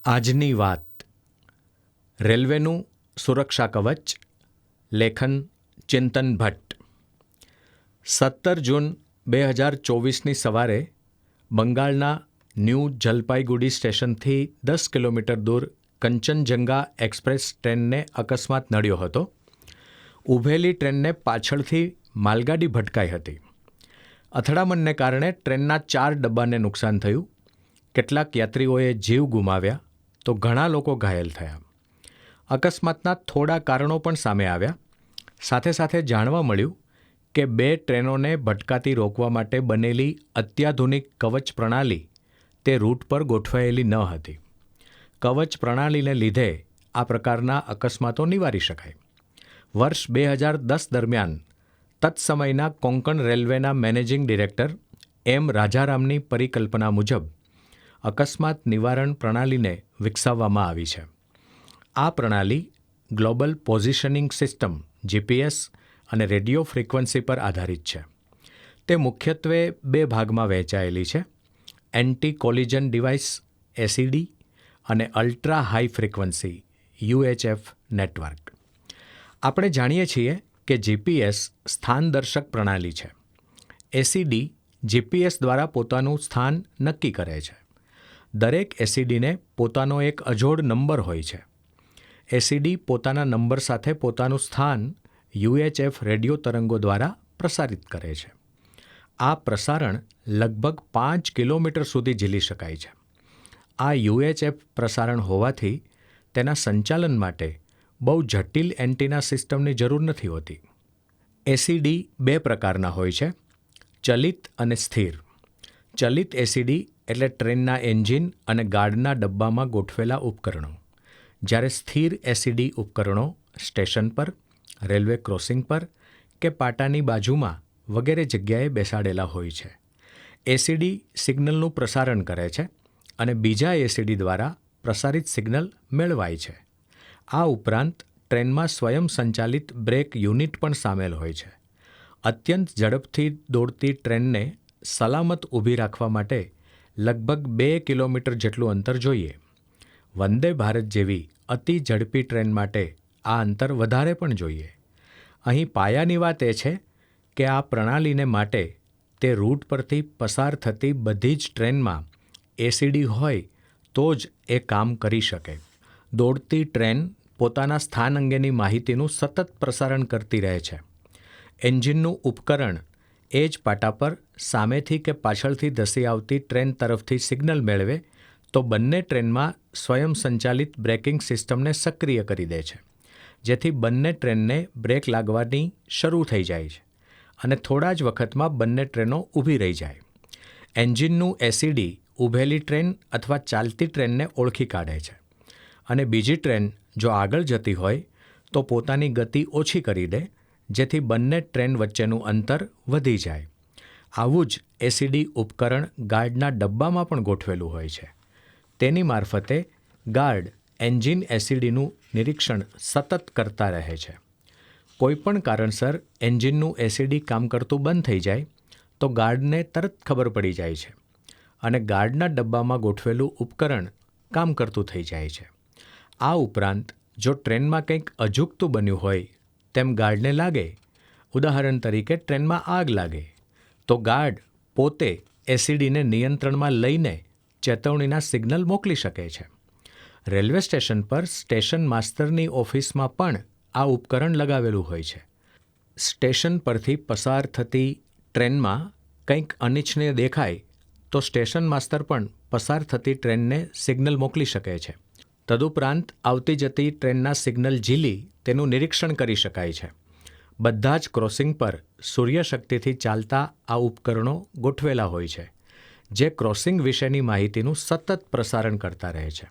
આજની વાત. રેલવેનું સુરક્ષા કવચ. લેખન ચિંતન ભટ્ટ. 17 જૂન 2024ની સવારે બંગાળના ન્યૂ જલપાઈગુડી સ્ટેશનથી 10 કિલોમીટર દૂર કંચનજંગા એક્સપ્રેસ ટ્રેનને અકસ્માત નડ્યો હતો. ઊભેલી ટ્રેનને પાછળથી માલગાડી ભટકાઈ હતી. અથડામણને કારણે ટ્રેનના 4 ડબ્બાને નુકસાન થયું. કેટલાક યાત્રીઓએ જીવ ગુમાવ્યા તો ઘણા લોકો ઘાયલ થયા. અકસ્માતના થોડા કારણો પણ સામે આવ્યા. સાથે સાથે જાણવા મળ્યું કે 2 ટ્રેનોને ભટકાતી રોકવા માટે બનેલી અત્યાધુનિક કવચ પ્રણાલી તે રૂટ પર ગોઠવાયેલી ન હતી. કવચ પ્રણાલીને લીધે આ પ્રકારના અકસ્માતો નિવારી શકાય. વર્ષ 2010 દરમિયાન તત્સમયના કોંકણ રેલવેના મેનેજિંગ ડિરેક્ટર એમ રાજારામની પરિકલ્પના મુજબ અકસ્માત નિવારણ પ્રણાલીને વિકસાવવામાં આવી છે. આ પ્રણાલી ગ્લોબલ પોઝિશનિંગ સિસ્ટમ GPS અને રેડિયો ફ્રીક્વન્સી પર આધારિત છે. તે મુખ્યત્વે 2 ભાગમાં વહેંચાયેલી છે: એન્ટી કોલિઝન ડિવાઇસ ACD અને ultra high frequency UHF network. આપણે જાણીએ છીએ કે GPS સ્થાનદર્શક પ્રણાલી છે. ACD GPS દ્વારા પોતાનું સ્થાન નક્કી કરે છે. દરેક ACDને પોતાનો એક અજોડ નંબર હોય છે. ACD પોતાના નંબર સાથે પોતાનું સ્થાન UHF રેડિયો તરંગો દ્વારા પ્રસારિત કરે છે. આ પ્રસારણ લગભગ 5 કિલોમીટર સુધી ઝીલી શકાય છે. આ UHF પ્રસારણ હોવાથી તેના સંચાલન માટે બહુ જટિલ એન્ટીના સિસ્ટમની જરૂર નથી હોતી. ACD 2 પ્રકારના હોય છે: ચલિત અને સ્થિર. ચલિત ACD એટલે ટ્રેનના એન્જિન અને ગાર્ડના ડબ્બામાં ગોઠવેલા ઉપકરણો, જ્યારે સ્થિર ACD ઉપકરણો સ્ટેશન પર, રેલવે ક્રોસિંગ પર કે પાટાની બાજુમાં વગેરે જગ્યાએ બેસાડેલા હોય છે. ACD સિગ્નલનું પ્રસારણ કરે છે અને બીજા ACD દ્વારા પ્રસારિત સિગ્નલ મેળવાય છે. આ ઉપરાંત ટ્રેનમાં સ્વયં સંચાલિત બ્રેક યુનિટ પણ સામેલ હોય છે. અત્યંત ઝડપથી દોડતી ટ્રેનને સલામત ઊભી રાખવા માટે લગભગ 2 કિલોમીટર જેટલું અંતર જોઈએ. વંદે ભારત જેવી અતિ ઝડપી ટ્રેન માટે આ અંતર વધારે પણ જોઈએ. અહીં પાયાની વાત એ છે કે આ પ્રણાલીને માટે તે રૂટ પરથી પસાર થતી બધી જ ટ્રેનમાં ACD હોય તો જ એ કામ કરી શકે. દોડતી ટ્રેન પોતાના સ્થાન અંગેની માહિતીનું સતત પ્રસારણ કરતી રહે છે. એન્જિનનું ઉપકરણ એ જ પાટા પર સામેથી કે પાછળથી ધસી આવતી ટ્રેન તરફથી સિગ્નલ મેળવે તો બંને ટ્રેનમાં સ્વયં સંચાલિત બ્રેકિંગ સિસ્ટમને સક્રિય કરી દે છે, જેથી બંને ટ્રેનને બ્રેક લાગવાની શરૂ થઈ જાય છે અને થોડા જ વખતમાં બંને ટ્રેનો ઊભી રહી જાય. એન્જિનનું ACD ઊભેલી ટ્રેન અથવા ચાલતી ટ્રેનને ઓળખી કાઢે છે અને બીજી ટ્રેન જો આગળ જતી હોય તો પોતાની ગતિ ઓછી કરી દે, જેથી બંને ટ્રેન વચ્ચેનું અંતર વધી જાય. આવું જ ACD ઉપકરણ ગાર્ડના ડબ્બામાં પણ ગોઠવેલું હોય છે. તેની મારફતે ગાર્ડ એન્જિન ACDનું નિરીક્ષણ સતત કરતા રહે છે. કોઈપણ કારણસર એન્જિનનું ACD કામ કરતું બંધ થઈ જાય તો ગાર્ડને તરત ખબર પડી જાય છે અને ગાર્ડના ડબ્બામાં ગોઠવેલું ઉપકરણ કામ કરતું થઈ જાય છે. આ ઉપરાંત જો ટ્રેનમાં કંઈક અજુગતું બન્યું હોય તેમ ગાર્ડને લાગે, ઉદાહરણ તરીકે ટ્રેનમાં આગ લાગે, તો ગાર્ડ પોતે ACDને નિયંત્રણમાં લઈને ચેતવણીના સિગ્નલ મોકલી શકે છે. રેલવે સ્ટેશન પર સ્ટેશન માસ્તરની ઓફિસમાં પણ આ ઉપકરણ લગાવેલું હોય છે. સ્ટેશન પરથી પસાર થતી ટ્રેનમાં કંઈક અનિચ્છનીય દેખાય તો સ્ટેશન માસ્તર પણ પસાર થતી ટ્રેનને સિગ્નલ મોકલી શકે છે. તદુપરાંત આવતી જતી ટ્રેનના સિગ્નલ ઝીલી તેનું નિરીક્ષણ કરી શકાય છે. બધા જ ક્રોસિંગ પર સૂર્યશક્તિથી ચાલતા આ ઉપકરણો ગોઠવેલા હોય છે, જે ક્રોસિંગ વિશેની માહિતીનું સતત પ્રસારણ કરતા રહે છે.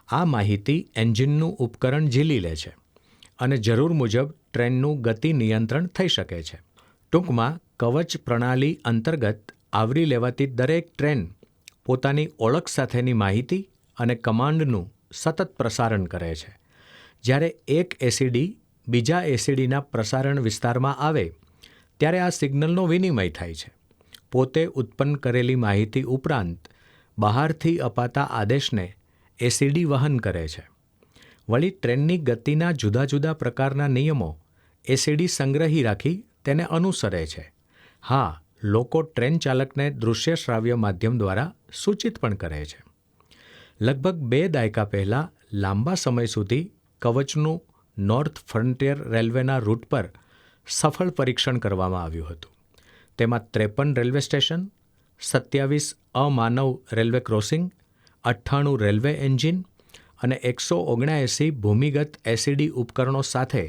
આ માહિતી એન્જિનનું ઉપકરણ ઝીલી લે છે અને જરૂર મુજબ ટ્રેનનું ગતિ નિયંત્રણ થઈ શકે છે. ટૂંકમાં કવચ પ્રણાલી અંતર્ગત આવરી લેવાતી દરેક ટ્રેન પોતાની ઓળખ સાથેની માહિતી અને કમાન્ડનું સતત પ્રસારણ કરે છે. જ્યારે એક ACD બીજા ACDના પ્રસારણ વિસ્તારમાં આવે ત્યારે આ સિગ્નલનો વિનિમય થાય છે. પોતે ઉત્પન્ન કરેલી માહિતી ઉપરાંત બહારથી અપાતા આદેશને એસીડી વહન કરે છે. વળી ટ્રેનની ગતિના જુદા જુદા પ્રકારના નિયમો એસીડી સંગ્રહી રાખી તેને અનુસરે છે. હા, લોકો ટ્રેન ચાલકને દૃશ્ય શ્રાવ્ય માધ્યમ દ્વારા સૂચિત પણ કરે છે. લગભગ 2 દાયકા પહેલાં લાંબા સમય સુધી કવચનું નોર્થ ફ્રન્ટિયર રેલવેના રૂટ પર સફળ પરીક્ષણ કરવામાં આવ્યું હતું. તેમાં 53 રેલવે સ્ટેશન, 27 અમાનવ રેલવે ક્રોસિંગ, 98 રેલવે એન્જિન અને 179 ભૂમિગત એસીડી ઉપકરણો સાથે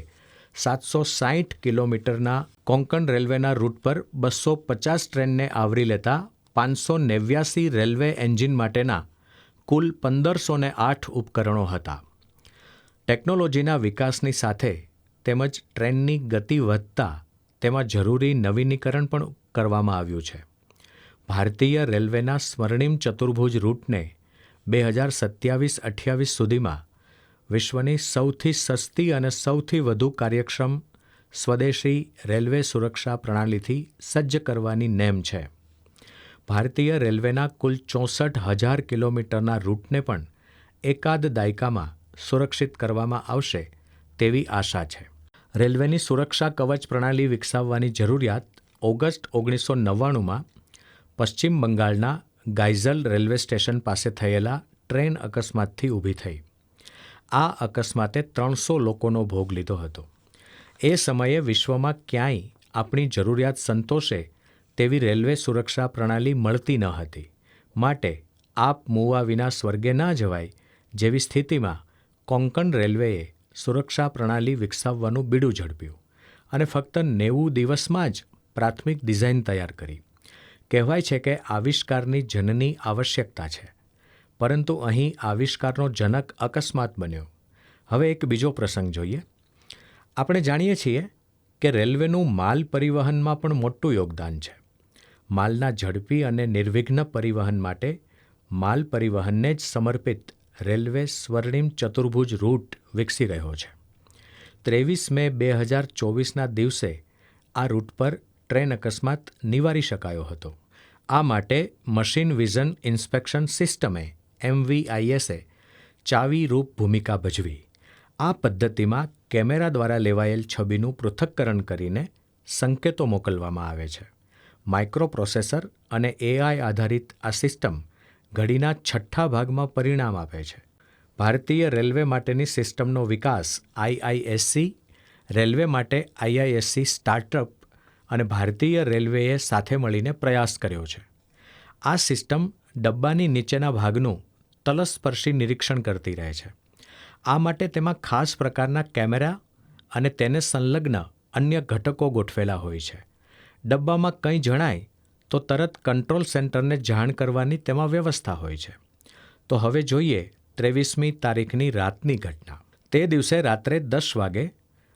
760 કિલોમીટરના કોંકણ રેલવેના રૂટ પર 250 ટ્રેનને આવરી લેતા 589 રેલવે એન્જિન માટેના કુલ 1508 ઉપકરણો હતા. ટેકનોલોજીના વિકાસની સાથે તેમજ ટ્રેનની ગતિ વધતા તેમાં જરૂરી નવીનીકરણ પણ કરવામાં આવ્યું છે. ભારતીય રેલવેના સ્વર્ણિમ ચતુર્ભુજ રૂટને 2027-28 સુધીમાં વિશ્વની સૌથી સસ્તી અને સૌથી વધુ કાર્યક્ષમ સ્વદેશી રેલવે સુરક્ષા પ્રણાલીથી સજ્જ કરવાની નેમ છે. ભારતીય રેલવેના કુલ 64,000 કિલોમીટરના રૂટને પણ એકાદ દાયકામાં સુરક્ષિત કરવામાં આવશે તેવી આશા છે. રેલવેની સુરક્ષા કવચ પ્રણાલી વિકસાવવાની જરૂરિયાત ઓગસ્ટ 1999માં પશ્ચિમ બંગાળના ગાઇઝલ રેલવે સ્ટેશન પાસે થયેલા ટ્રેન અકસ્માતથી ઊભી થઈ. આ અકસ્માતે 300 લોકોનો ભોગ લીધો હતો. એ સમયે વિશ્વમાં ક્યાંય આપણી જરૂરિયાત સંતોષે તેવી રેલવે સુરક્ષા પ્રણાલી મળતી ન હતી. માટે આપ મુવા વિના સ્વર્ગે ના જવાય જેવી સ્થિતિમાં કોંકણ રેલવેએ સુરક્ષા પ્રણાલી વિકસાવવાનું બીડું ઝડપ્યું અને ફક્ત 90 દિવસમાં જ પ્રાથમિક ડિઝાઇન તૈયાર કરી. કહેવાય છે કે આવિષ્કારની જનની આવશ્યકતા છે, પરંતુ અહીં આવિષ્કારનો જનક અકસ્માત બન્યો. હવે એક બીજો પ્રસંગ જોઈએ. આપણે જાણીએ છીએ કે રેલવેનું માલ પરિવહનમાં પણ મોટું યોગદાન છે. માલના ઝડપી અને નિર્વિઘ્ન પરિવહન માટે માલ પરિવહનને જ સમર્પિત રેલવે સ્વર્ણિમ ચતુર્ભુજ રૂટ વિકસી રહ્યો છે. 23 મે 2024ના દિવસે આ રૂટ પર ટ્રેન અકસ્માત નિવારી શકાયો હતો. આ માટે મશીન વિઝન ઇન્સ્પેક્શન સિસ્ટમે MVISએ ચાવીરૂપ ભૂમિકા ભજવી. આ પદ્ધતિમાં કેમેરા દ્વારા લેવાયેલ છબીનું પૃથક્કરણ કરીને સંકેતો મોકલવામાં આવે છે. માઇક્રોપ્રોસેસર અને AI આધારિત આ સિસ્ટમ ઘડીના 6થા ભાગમાં પરિણામ આપે છે. ભારતીય રેલવે માટેની સિસ્ટમનો વિકાસ IISc, રેલવે માટે IISc સ્ટાર્ટઅપ અને ભારતીય રેલવેએ સાથે મળીને પ્રયાસ કર્યો છે. આ સિસ્ટમ ડબ્બાની નીચેના ભાગનું તલસ્પર્શી નિરીક્ષણ કરતી રહે છે. આ માટે તેમાં ખાસ પ્રકારના કેમેરા અને તેને સંલગ્ન અન્ય ઘટકો ગોઠવેલા હોય છે. ડબ્બામાં કંઈ જણાય તો તરત કંટ્રોલ સેન્ટરને જાણ કરવાની તેમાં વ્યવસ્થા હોય છે. તો હવે જોઈએ 23મી તારીખની રાતની ઘટના. તે દિવસે રાત્રે 10 વાગે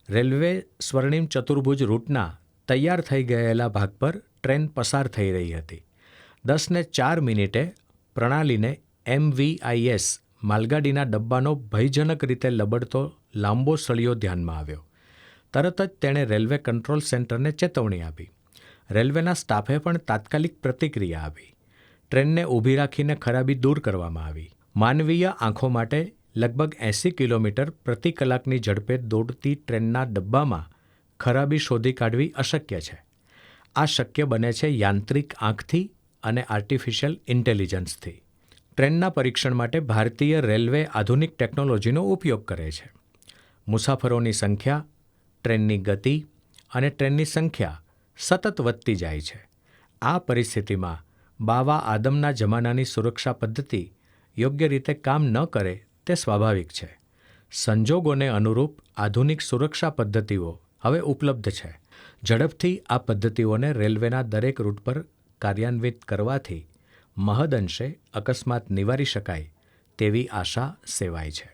રેલવે સ્વર્ણિમ ચતુર્ભુજ રૂટના તૈયાર થઈ ગયેલા ભાગ પર ટ્રેન પસાર થઈ રહી હતી. 10:04 પ્રણાલીને MVIS માલગાડીના ડબ્બાનો ભયજનક રીતે લબડતો લાંબો સળિયો ધ્યાનમાં આવ્યો. તરત જ તેણે રેલવે કંટ્રોલ સેન્ટરને ચેતવણી આપી. રેલવેના સ્ટાફે પણ તાત્કાલિક પ્રતિક્રિયા આપી. ટ્રેનને ઊભી રાખીને ખરાબી દૂર કરવામાં આવી. માનવીય આંખો માટે લગભગ 80 કિલોમીટર પ્રતિ કલાકની ઝડપે દોડતી ટ્રેનના ડબ્બામાં ખરાબી શોધી કાઢવી અશક્ય છે. આ શક્ય બને છે યાંત્રિક આંખથી અને આર્ટિફિશિયલ ઇન્ટેલિજન્સથી. ટ્રેનના પરીક્ષણ માટે ભારતીય રેલવે આધુનિક ટેકનોલોજીનો ઉપયોગ કરે છે. મુસાફરોની સંખ્યા, ટ્રેનની ગતિ અને ટ્રેનની સંખ્યા સતત વધતી જાય છે. આ પરિસ્થિતિમાં બાવા આદમના જમાનાની સુરક્ષા પદ્ધતિ યોગ્ય રીતે કામ ન કરે તે સ્વાભાવિક છે. સંજોગોને અનુરૂપ આધુનિક સુરક્ષા પદ્ધતિઓ હવે ઉપલબ્ધ છે. ઝડપથી આ પદ્ધતિઓને રેલવેના દરેક રૂટ પર કાર્યાન્વિત કરવાથી મહદઅંશે અકસ્માત નિવારી શકાય તેવી આશા સેવાય છે.